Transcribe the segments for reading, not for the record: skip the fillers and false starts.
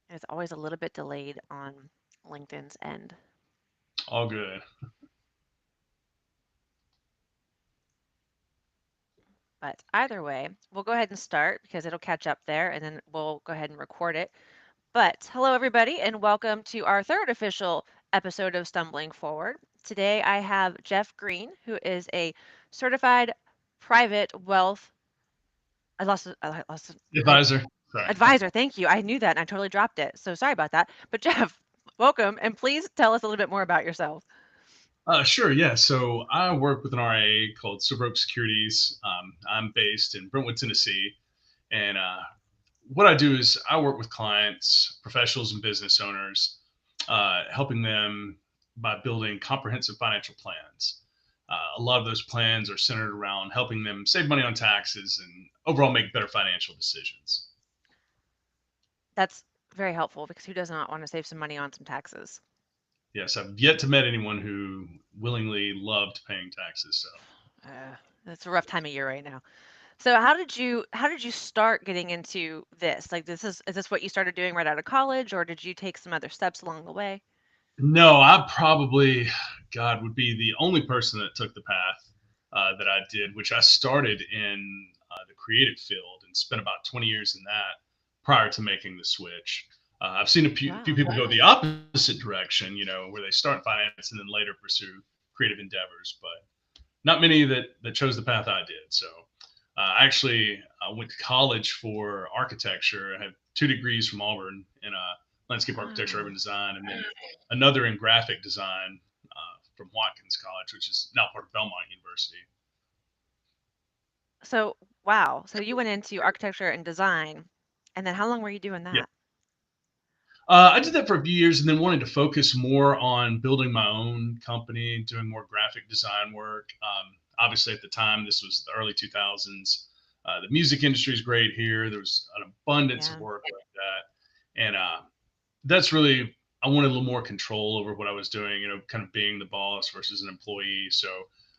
It's always a little bit delayed on LinkedIn's end. All good. But either way, we'll go ahead and start because it'll catch up there and then we'll go ahead and record it. But hello, everybody, and welcome to our third official episode of Stumbling Forward. Today I have Jeff Green, who is a certified private wealth. I lost Advisor. Sorry. advisor. Thank you. I knew that and I totally dropped it. So sorry about that. But Jeff, welcome, and please tell us a little bit more about yourself. Sure. Yeah. So I work with an RIA called Silver Oak Securities. I'm based in Brentwood, Tennessee. And what I do is I work with clients, professionals, and business owners, helping them by building comprehensive financial plans. A lot of those plans are centered around helping them save money on taxes and overall make better financial decisions. That's very helpful because who does not want to save some money on some taxes? Yes, I've yet to met anyone who willingly loved paying taxes. So It's a rough time of year right now. So how did you start getting into this? Like is this what you started doing right out of college, or did you take some other steps along the way? no, I probably, God, would be the only person that took the path that I did, which I started in the creative field and spent about 20 years in that prior to making the switch. I've seen a few Wow. people go the opposite direction, where they start in finance and then later pursue creative endeavors, but not many that chose the path I did. So actually, I went to college for architecture. I have 2 degrees from Auburn in landscape architecture, urban Wow. design, and then another in graphic design from Watkins College, which is now part of Belmont University. So wow. So you went into architecture and design, and then how long were you doing Yeah. that? I did that for a few years and then wanted to focus more on building my own company, doing more graphic design work. Obviously, at the time, this was the early 2000s. The music industry is great here. There was an abundance of Yeah. work like that. And that's really, I wanted a little more control over what I was doing, kind of being the boss versus an employee. So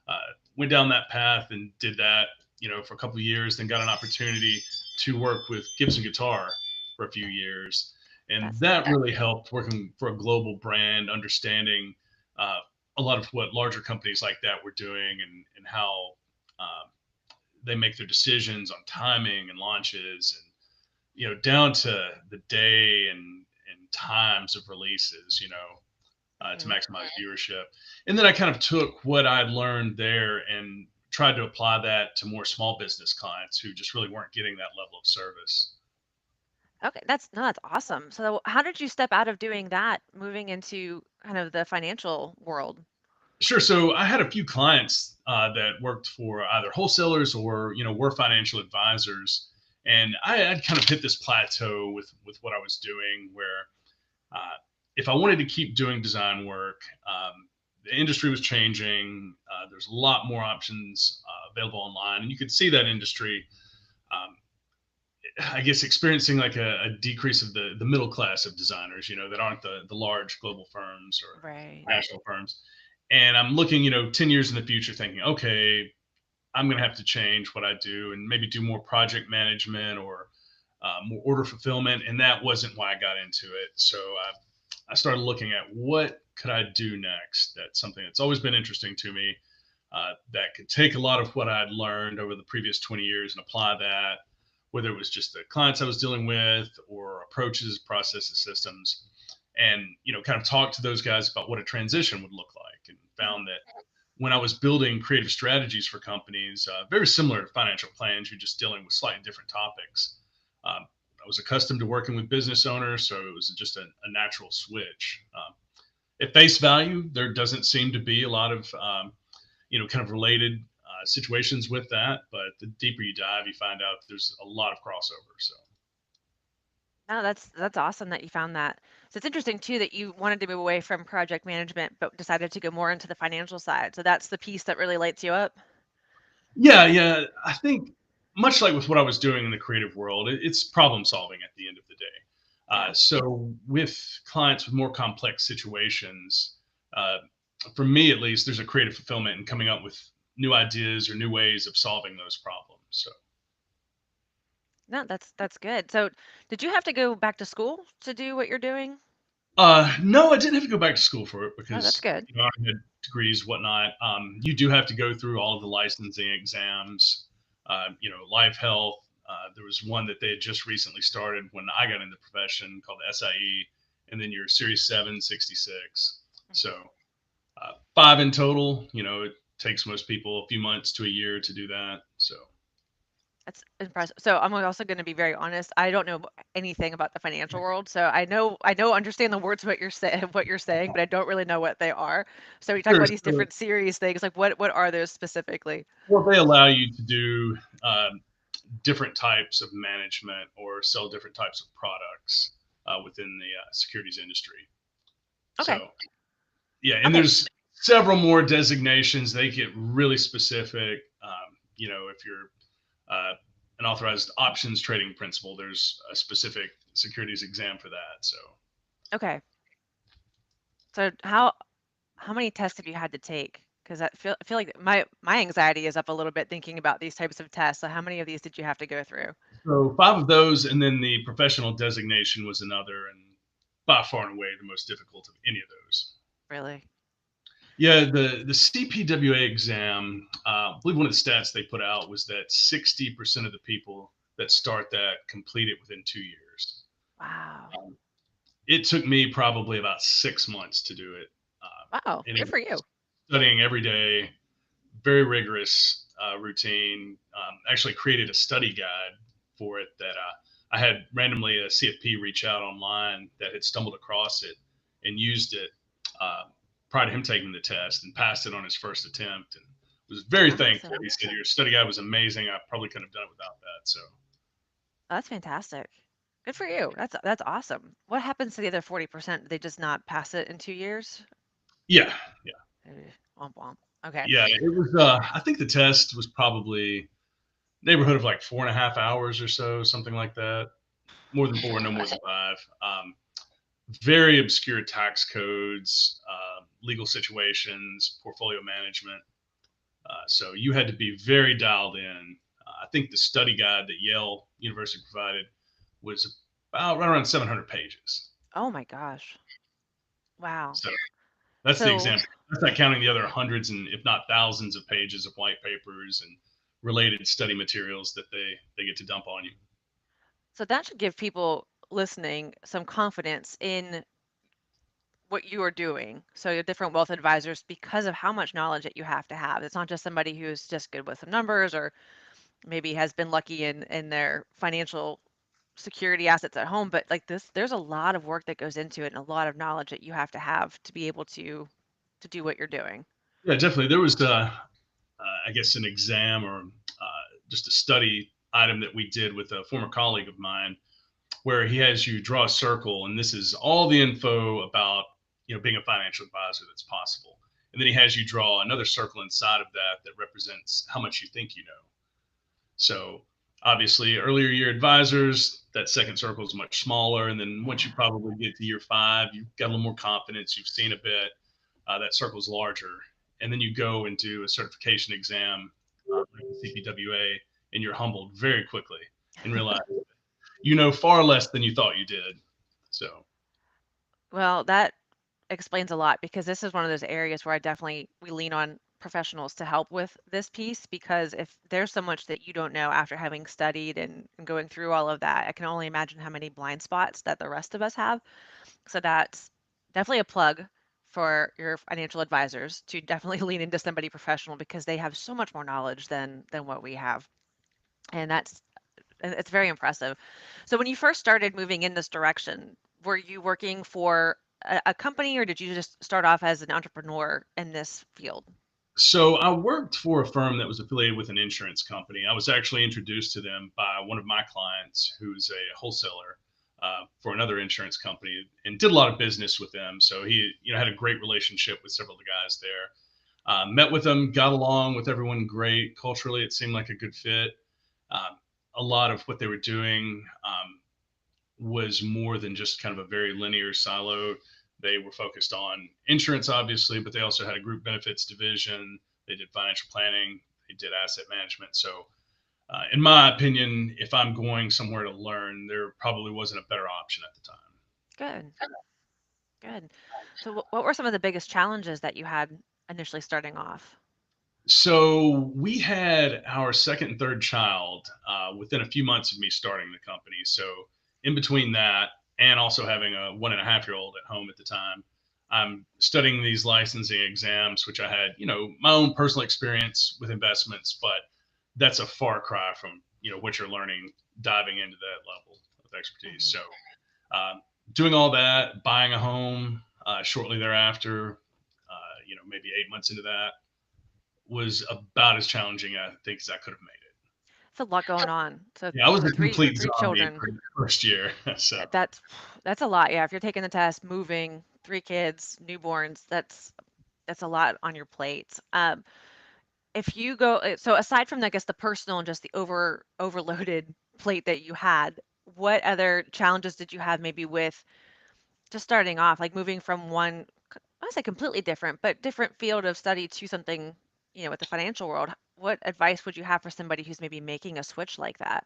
uh, went down that path and did that, for a couple of years, then got an opportunity to work with Gibson Guitar for a few years, and That's that neat. really helped working for a global brand, understanding uh, a lot of what larger companies like that were doing and how uh, they make their decisions on timing and launches and down to the day and times of releases, to Hmm. maximize viewership. And then I kind of took what I'd learned there and tried to apply that to more small business clients who just really weren't getting that level of service. Okay, that's awesome. So how did you step out of doing that, moving into kind of the financial world? Sure. So I had a few clients that worked for either wholesalers or were financial advisors, and I'd kind of hit this plateau with what I was doing, where uh, if I wanted to keep doing design work, the industry was changing. There's a lot more options available online, and you could see that industry, um, I guess, experiencing like a decrease of the middle class of designers, that aren't the large global firms or Right. national firms. And I'm looking, 10 years in the future, thinking, okay, I'm going to have to change what I do and maybe do more project management or more order fulfillment. And that wasn't why I got into it. So I started looking at what could I do next. That's something that's always been interesting to me. That could take a lot of what I'd learned over the previous 20 years and apply that, whether it was just the clients I was dealing with or approaches, processes, systems, and kind of talk to those guys about what a transition would look like, and Mhm. found that when I was building creative strategies for companies, very similar to financial plans, you're just dealing with slightly different topics. I was accustomed to working with business owners, so it was just a natural switch. At face value, there doesn't seem to be a lot of kind of related situations with that, but the deeper you dive, you find out there's a lot of crossover. So No, that's awesome that you found that. So it's interesting too that you wanted to move away from project management, but decided to go more into the financial side. So that's the piece that really lights you up. yeah, I think much like with what I was doing in the creative world, it's problem solving at the end of the day. Yeah. So with clients with more complex situations, uh, for me at least, there's a creative fulfillment in coming up with new ideas or new ways of solving those problems. So No, that's good. So, did you have to go back to school to do what you're doing? No, I didn't have to go back to school for it Oh, that's because good. I had degrees, whatnot. You do have to go through all of the licensing exams. Life health. There was one that they had just recently started when I got in the profession called SIE, and then your Series 7 66. Mhm. So five in total. It takes most people a few months to a year to do that. So That's impressive. So, I'm also going to be very honest. I don't know anything about the financial world, so I know, understand the words what you're saying, what you're saying, but I don't really know what they are. So, you talk sure. about these different series things. Like, what are those specifically? Well, they allow you to do different types of management or sell different types of products within the securities industry. Okay. So, yeah, and Okay. there's several more designations. They get really specific. If you're uh, an authorized options trading principal, there's a specific securities exam for that. So, Okay. So, how many tests have you had to take? Because I feel like my anxiety is up a little bit thinking about these types of tests. So, how many of these did you have to go through? so five of those, and then the professional designation was another, and by far and away the most difficult of any of those. Really? Yeah, the CPWA exam, I believe one of the stats they put out was that 60% of the people that start that complete it within 2 years. Wow. Um, it took me probably about 6 months to do it. Wow. And it Good for was you. studying every day, very rigorous routine. Actually created a study guide for it that I had randomly a CFP reach out online that had stumbled across it and used it uh, prior to him taking the test and passed it on his first attempt and was very thankful. Awesome. He said, "Your study guide was amazing. I probably couldn't have done it without that." So, That's fantastic. Good for you. That's awesome. What happens to the other 40%? Do they just not pass it in 2 years? yeah, yeah, Womp womp. Okay. yeah. It was, I think the test was probably neighborhood of like 4.5 hours or so, something like that. More than four, no more than five. Very obscure tax codes, legal situations, portfolio management. So you had to be very dialed in. I think the study guide that Yale University provided was about right around 700 pages. Oh my gosh. Wow. So that's the So example. That's not counting the other hundreds and if not thousands of pages of white papers and related study materials that they get to dump on you. so that should give people listening some confidence in what you are doing. So your different wealth advisors, because of how much knowledge that you have to have. It's not just somebody who's just good with some numbers or maybe has been lucky in their financial security assets at home, but like this, there's a lot of work that goes into it and a lot of knowledge that you have to be able to do what you're doing. Yeah, definitely. There was I guess, an exam or just a study item that we did with a former colleague of mine, where he has you draw a circle, and this is all the info about being a financial advisor that's possible, and then he has you draw another circle inside of that that represents how much you think you know. So obviously, earlier year advisors, that second circle is much smaller, and then once you Yeah. probably get to year five, you've got a little more confidence, you've seen a bit, that circle's larger. And then you go and do a certification exam like the CPWA, and you're humbled very quickly and realize you know far less than you thought you did. So, Well, that explains a lot because this is one of those areas where I definitely we lean on professionals to help with this piece because if there's so much that you don't know after having studied and going through all of that, I can only imagine how many blind spots that the rest of us have. So that's definitely a plug for your financial advisors to definitely lean into somebody professional because they have so much more knowledge than what we have. And it's very impressive. So when you first started moving in this direction, were you working for a company or did you just start off as an entrepreneur in this field? so I worked for a firm that was affiliated with an insurance company. I was actually introduced to them by one of my clients, who's a wholesaler for another insurance company, and did a lot of business with them. So he, had a great relationship with several of the guys there. Met with them, got along with everyone great. Culturally, it seemed like a good fit. Um, a lot of what they were doing was more than just kind of a very linear silo. They were focused on insurance, obviously, but they also had a group benefits division. They did financial planning. They did asset management. So In my opinion, if I'm going somewhere to learn, there probably wasn't a better option at the time. Good, good. So what were some of the biggest challenges that you had initially starting off? So we had our second and third child within a few months of me starting the company. So in between that, and also having a 1.5-year-old at home at the time, I'm studying these licensing exams, which I had, my own personal experience with investments, but that's a far cry from, what you're learning diving into that level of expertise. Hmm. So doing all that, buying a home shortly thereafter, maybe 8 months into that was about as challenging, I think, as I could have made it. It's a lot going on. So Yeah, I was so a complete three zombie children. for the first year. So That's a lot. Yeah, if you're taking the test, moving, three kids, newborns, that's a lot on your plate. If you go, so aside from, I guess, the personal and just the overloaded plate that you had, what other challenges did you have maybe with just starting off, like moving from one, I would say completely different, but different field of study to something, with the financial world? What advice would you have for somebody who's maybe making a switch like that?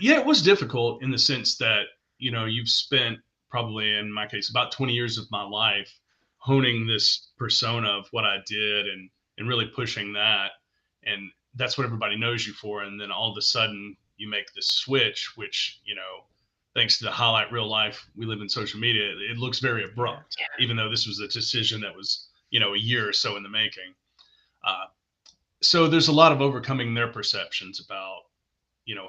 yeah, it was difficult in the sense that, you've spent probably, in my case, about 20 years of my life honing this persona of what I did and really pushing that. And that's what everybody knows you for. And then all of a sudden you make this switch, which, thanks to the highlight real life we live in social media, it looks very Yeah. abrupt, even though this was a decision that was, a year or so in the making. Uh, so there's a lot of overcoming their perceptions about,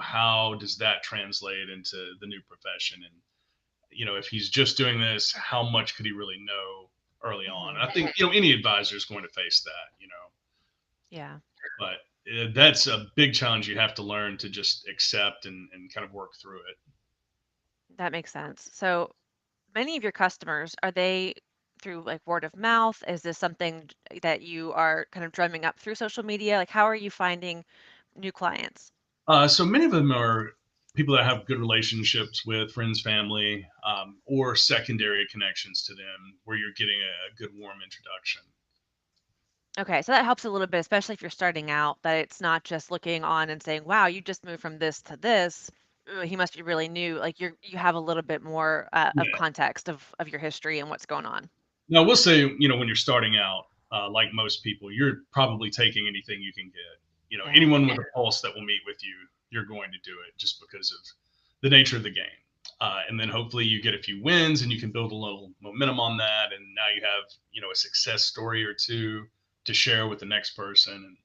how does that translate into the new profession, and if he's just doing this, how much could he really know early on? Hmm. And I think, any advisor is going to face that, Yeah, but that's a big challenge you have to learn to just accept and kind of work through it. that makes sense. So many of your customers, are they through like word of mouth? Is this something that you are kind of drumming up through social media? Like, how are you finding new clients? So many of them are people that have good relationships with friends, family, or secondary connections to them where you're getting a good warm introduction. Okay, so that helps a little bit, especially if you're starting out, that it's not just looking on and saying, "Wow, you just moved from this to this. Ooh, he must be really new." Like you have a little bit more of Yeah. context of your history and what's going on. Now, we'll say, when you're starting out, like most people, you're probably taking anything you can get. Yeah. Anyone with a pulse that will meet with you, you're going to do it just because of the nature of the game. And then hopefully you get a few wins and you can build a little momentum on that. And now you have, a success story or two to share with the next person.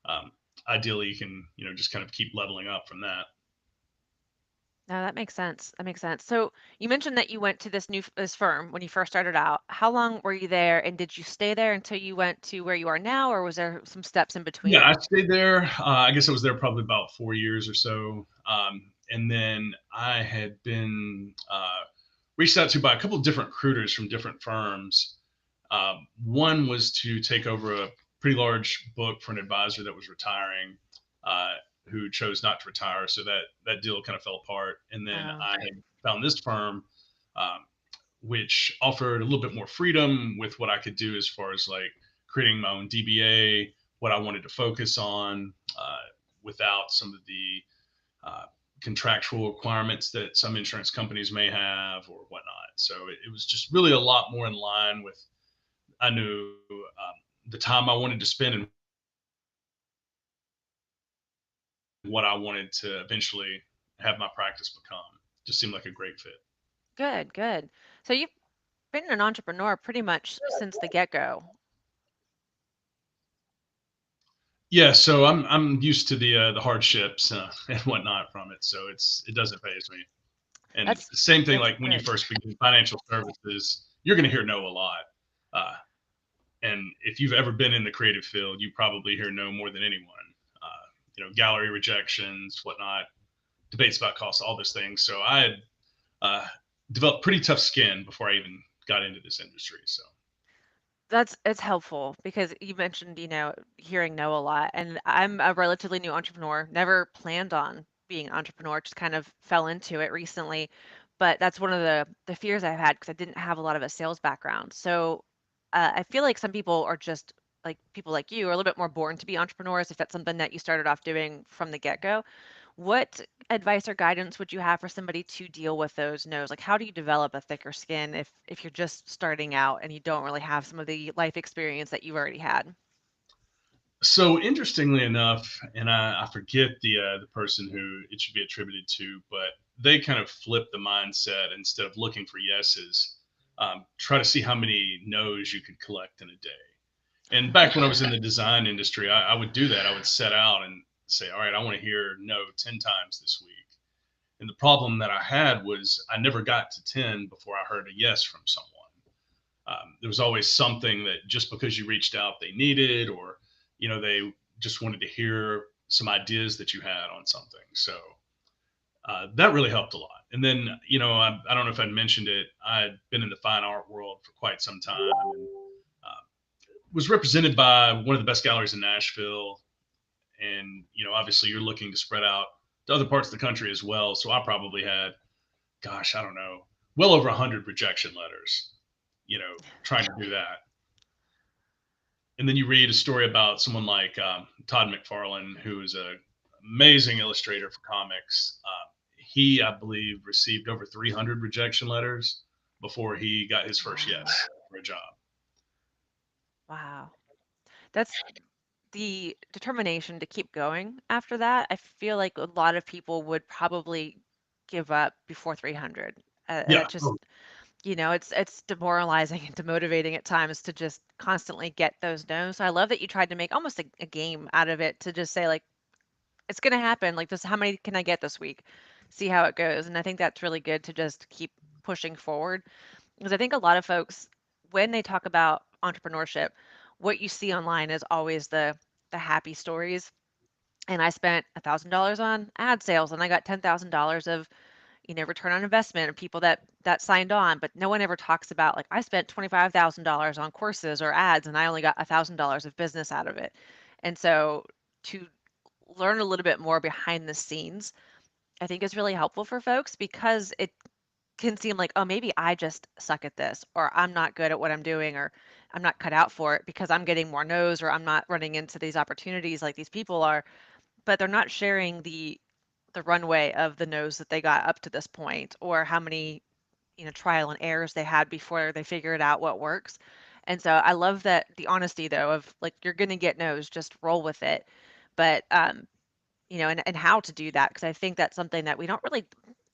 And ideally, you can, just kind of keep leveling up from that. No, that makes sense. That makes sense. So you mentioned that you went to this firm when you first started out. How long were you there, and did you stay there until you went to where you are now, or was there some steps in Yeah, I between? stayed there. I guess I was there probably about 4 years or so. And then I had been reached out to by a couple of different recruiters from different firms. One was to take over a pretty large book for an advisor that was retiring, uh, who chose not to retire. So that deal kind of fell apart. And then Oh, I had found this firm, um, which offered a little bit more freedom with what I could do as far as like creating my own DBA, what I wanted to focus on, without some of the uh, contractual requirements that some insurance companies may have or whatnot. So it was just really a lot more in line with I knew the time I wanted to spend and what I wanted to eventually have my practice become. Just seemed like a great fit. good, good. So you've been an entrepreneur pretty much since the get-go. Yeah, so I'm used to the hardships and whatnot from it, so it doesn't phase me. And That's same thing, that's like when you good. first begin financial services, you're going to hear no a lot. Uh, and if you've ever been in the creative field, you probably hear no more than anyone. Gallery rejections, whatnot, debates about costs, all those things. So I had uh, developed pretty tough skin before I even got into this industry. So That's it's helpful because you mentioned, hearing no a lot. And I'm a relatively new entrepreneur, never planned on being an entrepreneur, just kind of fell into it recently. But that's one of the fears I've had because I didn't have a lot of a sales background. So I feel like some people are just like people like you are a little bit more born to be entrepreneurs, if that's something that you started off doing from the get-go, what advice or guidance would you have for somebody to deal with those no's? Like, how do you develop a thicker skin if you're just starting out and you don't really have some of the life experience that you've already had? So interestingly enough, and I forget the person who it should be attributed to, but they kind of flip the mindset instead of looking for yeses. Try to see how many no's you could collect in a day. And back when I was in the design industry, I would do that. I would set out and say, all right, I want to hear no 10 times this week. And the problem that I had was I never got to 10 before I heard a yes from someone. There was always something that just because you reached out, they needed, or, they just wanted to hear some ideas that you had on something. So that really helped a lot. And then, I don't know if I mentioned it. I'd been in the fine art world for quite some time and was represented by one of the best galleries in Nashville. And, obviously you're looking to spread out to other parts of the country as well. So I probably had, gosh, I don't know, well over 100 rejection letters, trying to do that. And then you read a story about someone like Todd McFarlane, who is an amazing illustrator for comics. He, I believe, received over 300 rejection letters before he got his first Wow. yes for a job. Wow. That's the determination to keep going after that. I feel like a lot of people would probably give up before 300. Yeah. That just, it's demoralizing and demotivating at times to just constantly get those no's. So I love that you tried to make almost a game out of it to just say like, it's going to happen. Like this, how many can I get this week? See how it goes. And I think that's really good to just keep pushing forward because I think a lot of folks, when they talk about entrepreneurship, what you see online is always the happy stories. And I spent $1,000 on ad sales and I got $10,000 of, return on investment and people that signed on, but no one ever talks about like I spent $25,000 on courses or ads and I only got $1,000 of business out of it. And so to learn a little bit more behind the scenes, I think is really helpful for folks because it can seem like, oh, maybe I just suck at this, or I'm not good at what I'm doing, or I'm not cut out for it because I'm getting more no's, or I'm not running into these opportunities like these people are. But they're not sharing the runway of the no's that they got up to this point, or how many trial and errors they had before they figured out what works. And so I love that the honesty though of like you're gonna get no's, just roll with it. But and how to do that because I think that's something that we don't really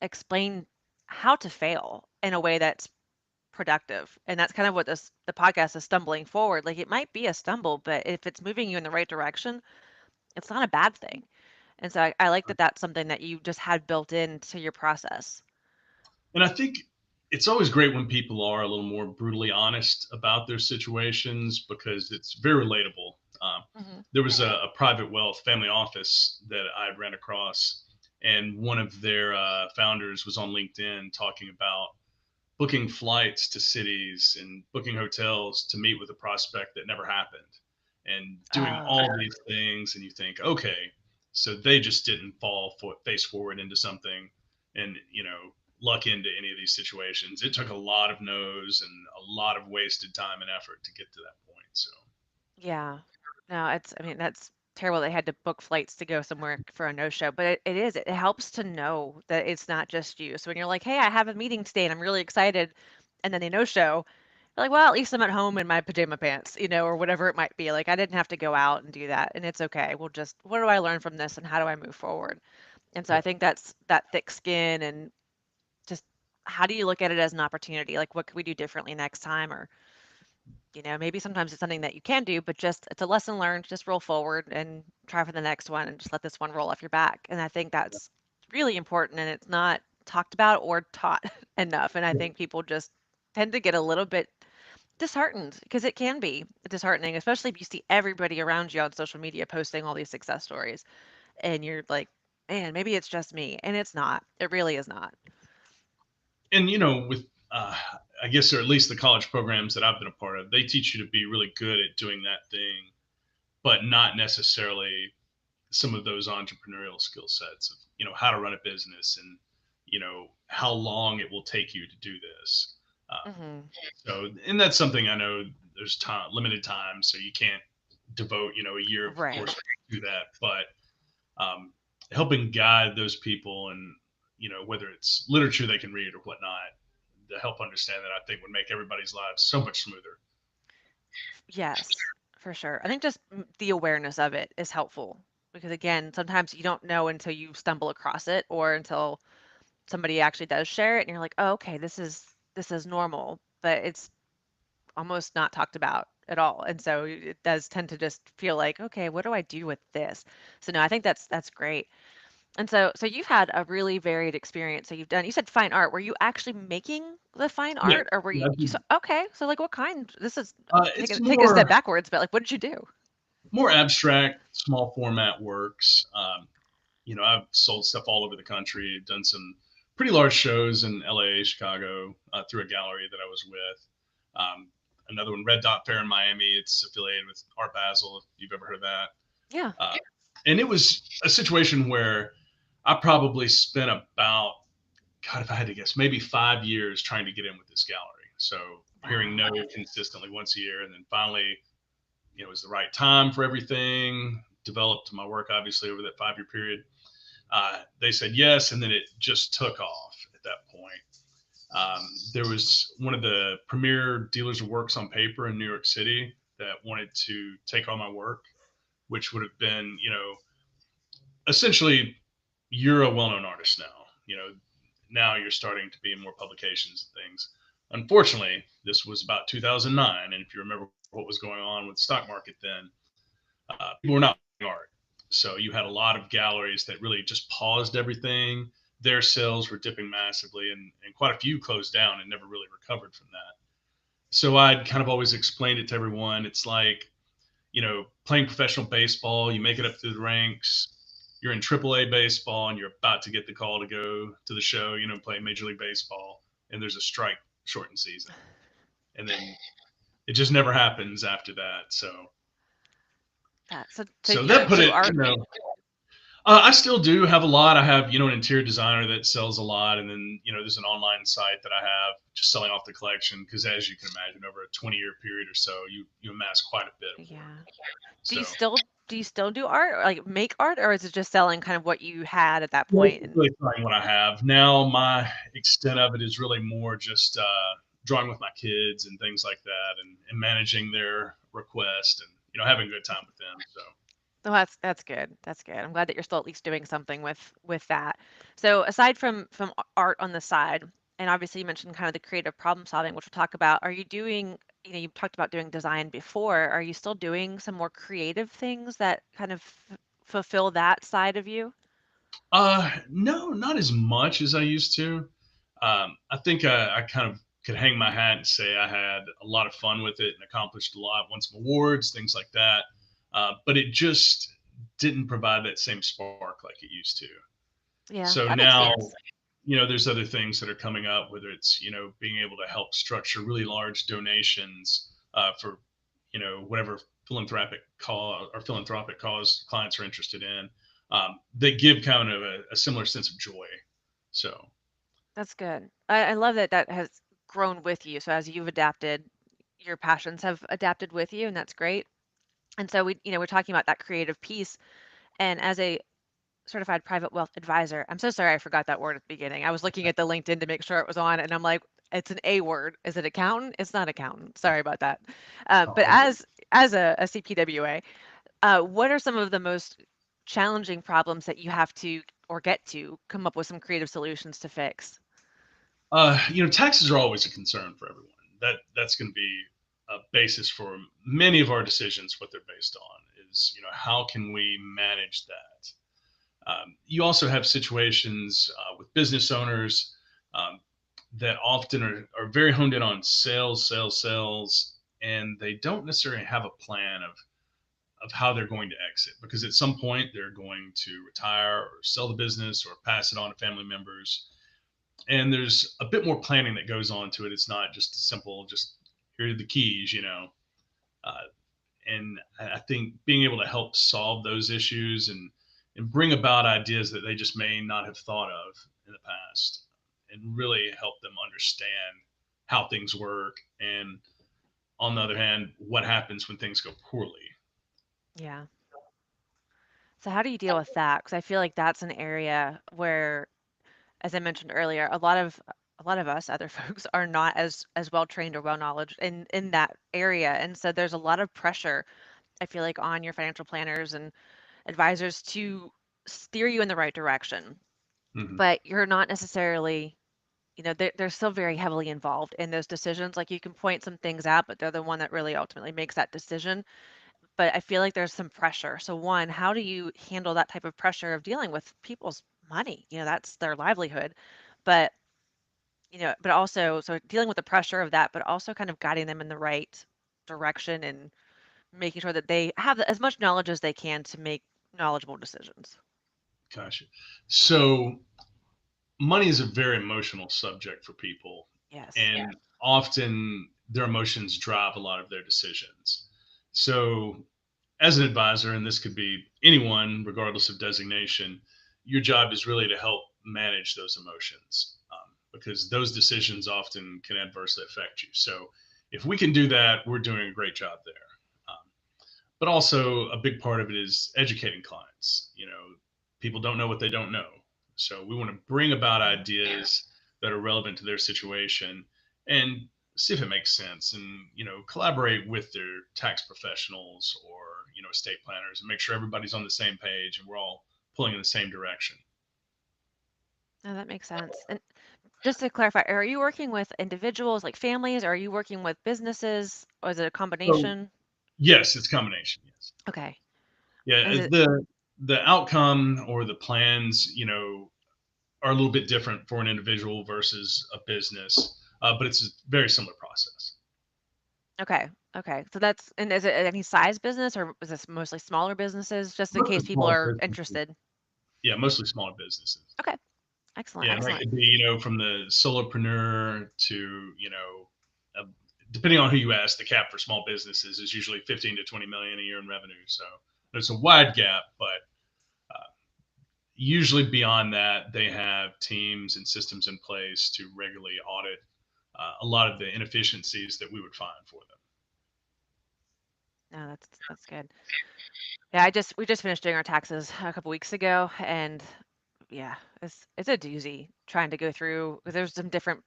explain how to fail in a way that's productive. And that's kind of what the podcast is stumbling forward. Like it might be a stumble, but if it's moving you in the right direction, it's not a bad thing. And so I like that that's something that you just had built into your process. And I think it's always great when people are a little more brutally honest about their situations because it's very relatable. Hmm. There was a private wealth family office that I ran across, and one of their founders was on LinkedIn talking about booking flights to cities and booking hotels to meet with a prospect that never happened and doing Oh, all these things. And you think, okay, so they just didn't fall face forward into something and, luck into any of these situations. It took a lot of no's and a lot of wasted time and effort to get to that point. So, yeah. No, I mean, that's terrible. They had to book flights to go somewhere for a no-show, but it helps to know that it's not just you. So when you're like, hey, I have a meeting today and I'm really excited, and then they no-show, you're like, well, at least I'm at home in my pajama pants, or whatever it might be. Like I didn't have to go out and do that, and it's okay. We'll just, what do I learn from this and how do I move forward? And so yeah. I think that's that thick skin and just how do you look at it as an opportunity? Like what could we do differently next time? Or maybe sometimes it's something that you can do, but just it's a lesson learned. Just roll forward and try for the next one and just let this one roll off your back. And I think that's really important and it's not talked about or taught enough. And I think people just tend to get a little bit disheartened because it can be disheartening, especially if you see everybody around you on social media posting all these success stories and you're like, man, maybe it's just me. And it's not. It really is not. And, with, I guess, or at least the college programs that I've been a part of, they teach you to be really good at doing that thing, but not necessarily some of those entrepreneurial skill sets of how to run a business and how long it will take you to do this. Hmm. So and that's something I know there's time, limited time, so you can't devote, a year of course Right. to that, but helping guide those people and, whether it's literature they can read or whatnot, to help understand that I think would make everybody's lives so much smoother. Yes, for sure. I think just the awareness of it is helpful because again, sometimes you don't know until you stumble across it or until somebody actually does share it and you're like, "Oh, okay, this is normal," but it's almost not talked about at all. And so it does tend to just feel like, "Okay, what do I do with this?" So no, I think that's great. And so you've had a really varied experience. So you said fine art. Were you actually making the fine Yeah, art or were yeah, you so okay, so like what kind? This is it's take a step more backwards, but like what did you do? abstract, small format works. I've sold stuff all over the country. Done some pretty large shows in LA, Chicago, through a gallery that I was with. Another one, Red Dot Fair in Miami. It's affiliated with Art Basel. If you've ever heard of that. Yeah. And it was a situation where I probably spent about, God, if I had to guess, maybe 5 years trying to get in with this gallery. So hearing no Wow. consistently once a year, and then finally, it was the right time for everything. Developed my work obviously over that 5 year period. They said yes, and then it just took off at that point. There was one of the premier dealers of works on paper in New York City that wanted to take on my work, which would have been, essentially, you're a well known artist now. Now you're starting to be in more publications and things. Unfortunately, this was about 2009. And if you remember what was going on with the stock market then, people were not buying art. So you had a lot of galleries that really just paused everything. Their sales were dipping massively, and quite a few closed down and never really recovered from that. So I'd kind of always explained it to everyone. It's like, playing professional baseball, you make it up through the ranks. You're in AAA baseball and you're about to get the call to go to the show, play Major League Baseball, and there's a strike shortened season. And then it just never happens after that. So So so you that don't put do it, art. I still do have a lot. I have, an interior designer that sells a lot. And then, there's an online site that I have just selling off the collection. Cause as you can imagine, over a 20-year period or so, you amass quite a bit of work. Yeah. Do So you still do you still do art or like make art or is it just selling kind of what you had at that yeah, point? it's And really finding what I have. Now my extent of it is really more just drawing with my kids and things like that, and managing their request, and, having a good time with them. So oh, that's good. That's good. I'm glad that you're still at least doing something with that. So aside from art on the side, and obviously you mentioned kind of the creative problem solving, which we'll talk about. Are you doing, you talked about doing design before. Are you still doing some more creative things that kind of fulfill that side of you? no, not as much as I used to. I think I kind of could hang my hat and say I had a lot of fun with it and accomplished a lot, won some awards, things like that. But it just didn't provide that same spark like it used to. Yeah, So that makes now, sense. there's other things that are coming up, whether it's, being able to help structure really large donations for, whatever philanthropic cause clients are interested in. They give kind of a similar sense of joy. So, That's good. I love that that has grown with you. So as you've adapted, your passions have adapted with you, and that's great. And so we're talking about that creative piece. And as a certified private wealth advisor, I'm so sorry I forgot that word at the beginning. I was looking at the LinkedIn to make sure it was on, and I'm like, it's an A word. Is it accountant? It's not accountant. Sorry about that. But all good. as a CPWA, what are some of the most challenging problems that you have to or get to come up with some creative solutions to fix? Taxes are always a concern for everyone. That's going to be a basis for many of our decisions. What they're based on is, how can we manage that? You also have situations with business owners um, that often are very honed in on sales, sales, sales, and they don't necessarily have a plan of how they're going to exit, because at some point they're going to retire or sell the business or pass it on to family members. And there's a bit more planning that goes on to it. It's not just a simple, just here are the keys. Uh, and I think being able to help solve those issues and bring about ideas that they just may not have thought of in the past, and really help them understand how things work, and on the other hand, what happens when things go poorly. Yeah. So how do you deal with that? Because I feel like that's an area where, as I mentioned earlier, a lot of us other folks are not as well trained or well knowledge in that area, and so there's a lot of pressure. I feel like on your financial planners and advisors to steer you in the right direction, Hmm. but you're not necessarily, they're still very heavily involved in those decisions. Like you can point some things out, but they're the one that really ultimately makes that decision. But I feel like there's some pressure. So one, how do you handle that type of pressure of dealing with people's money? That's their livelihood. But, but also, so dealing with the pressure of that, but also kind of guiding them in the right direction and making sure that they have as much knowledge as they can to make knowledgeable decisions. Gotcha. So money is a very emotional subject for people, Yes. and often their emotions drive a lot of their decisions. So, as an advisor, and this could be anyone, regardless of designation, your job is really to help manage those emotions because those decisions often can adversely affect you. So, if we can do that, we're doing a great job there. Um, but also a big part of it is educating clients. People don't know what they don't know, so we want to bring about Mhm. ideas that are relevant to their situation and see if it makes sense, and collaborate with their tax professionals or estate planners and make sure everybody's on the same page and we're all pulling in the same direction. No, that makes sense. And just to clarify, are you working with individuals like families, or are you working with businesses, or is it a So combination? yes, it's a combination. Yes. Okay. Yeah, Is it the outcome or the plans, are a little bit different for an individual versus a business, but it's a very similar process. okay? Okay. So and is it any size business, or is this mostly smaller businesses? Just in case Mostly people smaller are businesses. interested. Yeah, mostly smaller businesses. Okay. Excellent. Yeah, and that Excellent. could be, from the solopreneur to, uh, depending on who you ask, the cap for small businesses is usually 15 to 20 million a year in revenue. So there's a wide gap, but usually beyond that, they have teams and systems in place to regularly audit a lot of the inefficiencies that we would find for them. No, that's good. Yeah, we just finished doing our taxes a couple weeks ago, and yeah, it's a doozy trying to go through. There's some different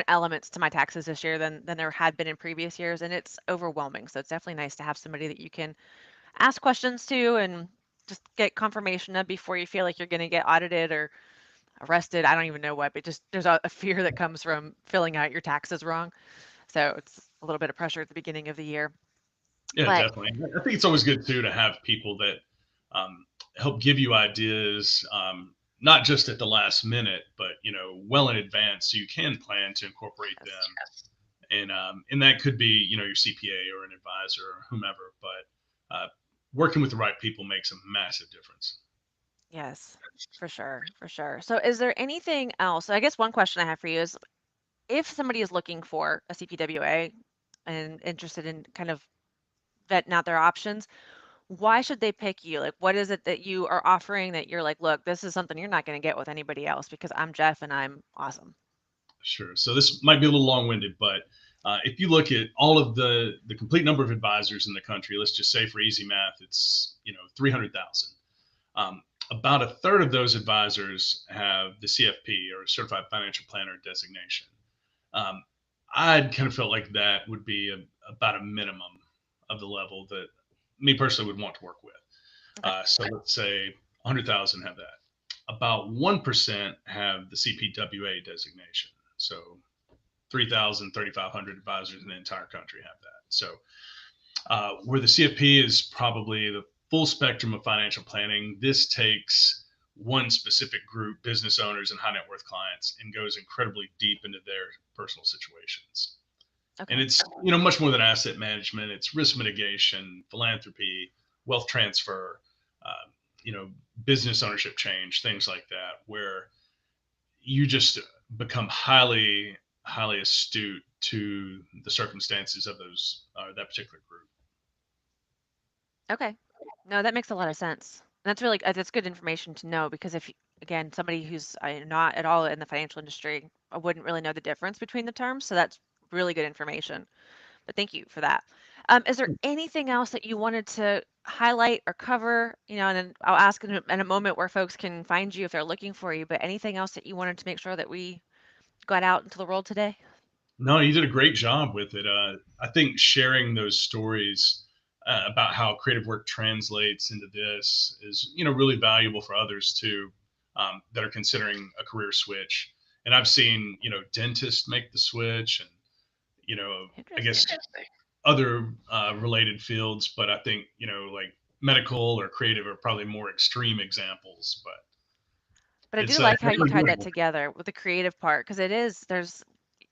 elements to my taxes this year than there had been in previous years, and it's overwhelming. So it's definitely nice to have somebody that you can ask questions to and just get confirmation of before you feel like you're going to get audited or arrested. I don't even know what, but just there's a fear that comes from filling out your taxes wrong. So it's a little bit of pressure at the beginning of the year. Yeah, But definitely. I think it's always good too to have people that help give you ideas, not just at the last minute, but well in advance, so you can plan to incorporate yes, them. And that could be your CPA or an advisor or whomever. But working with the right people makes a massive difference. yes, for sure, for sure. So is there anything else? So I guess one question I have for you is if somebody is looking for a CPWA and interested in kind of vetting out their options, why should they pick you? Like, what is it that you are offering that you're like, look, this is something you're not going to get with anybody else because I'm Jeff and I'm awesome. Sure. So this might be a little long-winded, but if you look at all of the complete number of advisors in the country, let's just say for easy math, it's 300,000. About a third of those advisors have the CFP or Certified Financial Planner designation. Um, I'd kind of felt like that would be about a minimum of the level that me personally would want to work with. Okay. So let's say 100,000 have that. About 1% have the CPWA designation. So 3,000, 3,500 advisors in the entire country have that. So where the CFP is probably the full spectrum of financial planning, this takes one specific group, business owners and high net worth clients, and goes incredibly deep into their personal situations. And Okay. it's much more than asset management. It's risk mitigation, philanthropy, wealth transfer, uh, you know, business ownership change, things like that, where you just become highly astute to the circumstances of those that particular group. Okay. No, that makes a lot of sense. That's really that's good information to know because if again somebody who's not at all in the financial industry, I wouldn't really know the difference between the terms. So that's really good information. But thank you for that. Is there anything else that you wanted to highlight or cover, and then I'll ask in a moment where folks can find you if they're looking for you, but anything else that you wanted to make sure that we got out into the world today? No, you did a great job with it. I think sharing those stories about how creative work translates into this is, really valuable for others too, that are considering a career switch. And I've seen, dentists make the switch, and I guess Interesting. other related fields. But I think, like medical or creative are probably more extreme examples. But But I it's do like how you definitely tied that doable. together with the creative part because there's,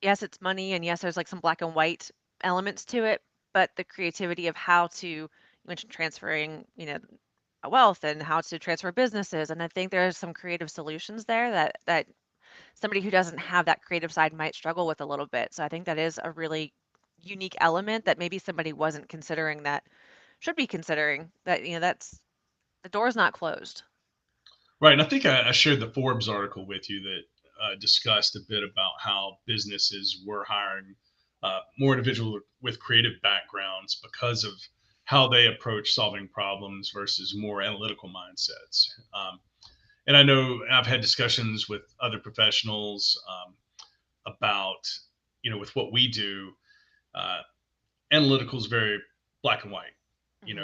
yes, it's money and yes, there's like some black and white elements to it, but the creativity of how to, you mentioned transferring, a wealth and how to transfer businesses. And I think there's some creative solutions there that somebody who doesn't have that creative side might struggle with a little bit. So I think that is a really unique element that maybe somebody wasn't considering that should be considering that, that's the door's not closed. Right, and I think I shared the Forbes article with you that discussed a bit about how businesses were hiring more individuals with creative backgrounds because of how they approach solving problems versus more analytical mindsets. And I know I've had discussions with other professionals about, with what we do, uh, analytical is very black and white. Hmm.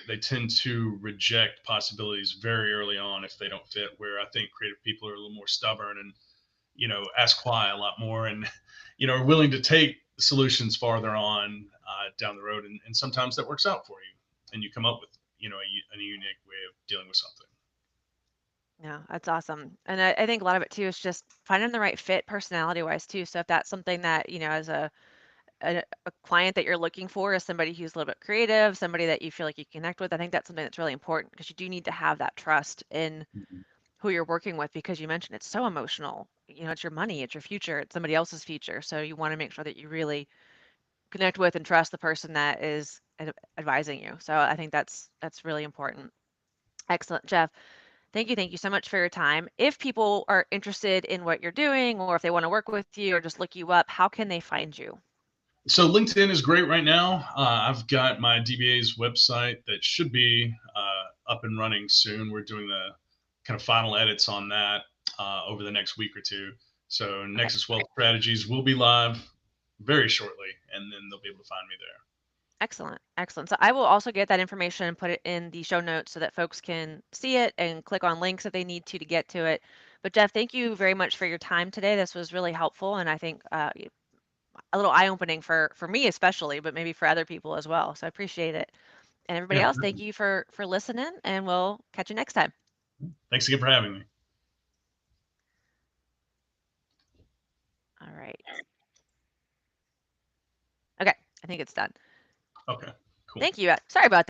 They tend to reject possibilities very early on if they don't fit. Where I think creative people are a little more stubborn and ask why a lot more, and are willing to take solutions farther on down the road, and sometimes that works out for you, and you come up with a unique way of dealing with something. Yeah, that's awesome. And I think a lot of it too is just finding the right fit personality wise too. So if that's something that, as a client that you're looking for is somebody who's a little bit creative, somebody that you feel like you connect with, I think that's something that's really important because you do need to have that trust in Mhm. who you're working with because you mentioned it's so emotional. It's your money, it's your future, it's somebody else's future. So you want to make sure that you really connect with and trust the person that is advising you. So I think that's really important. Excellent, Jeff. Thank you so much for your time. If people are interested in what you're doing or if they want to work with you or just look you up, how can they find you? So LinkedIn is great right now. I've got my DBA's website that should be up and running soon. We're doing the kind of final edits on that over the next week or two. So Okay. Nexus Wealth Strategies will be live very shortly, and then they'll be able to find me there. Excellent. Excellent. So I will also get that information and put it in the show notes so that folks can see it and click on links if they need to get to it. But Jeff, thank you very much for your time today. This was really helpful and I think a little eye-opening for me especially, but maybe for other people as well. So I appreciate it. And everybody Yeah. else, thank you for listening and we'll catch you next time. Thanks again for having me. All right. Okay. I think it's done. Okay. Cool. Thank you. Sorry about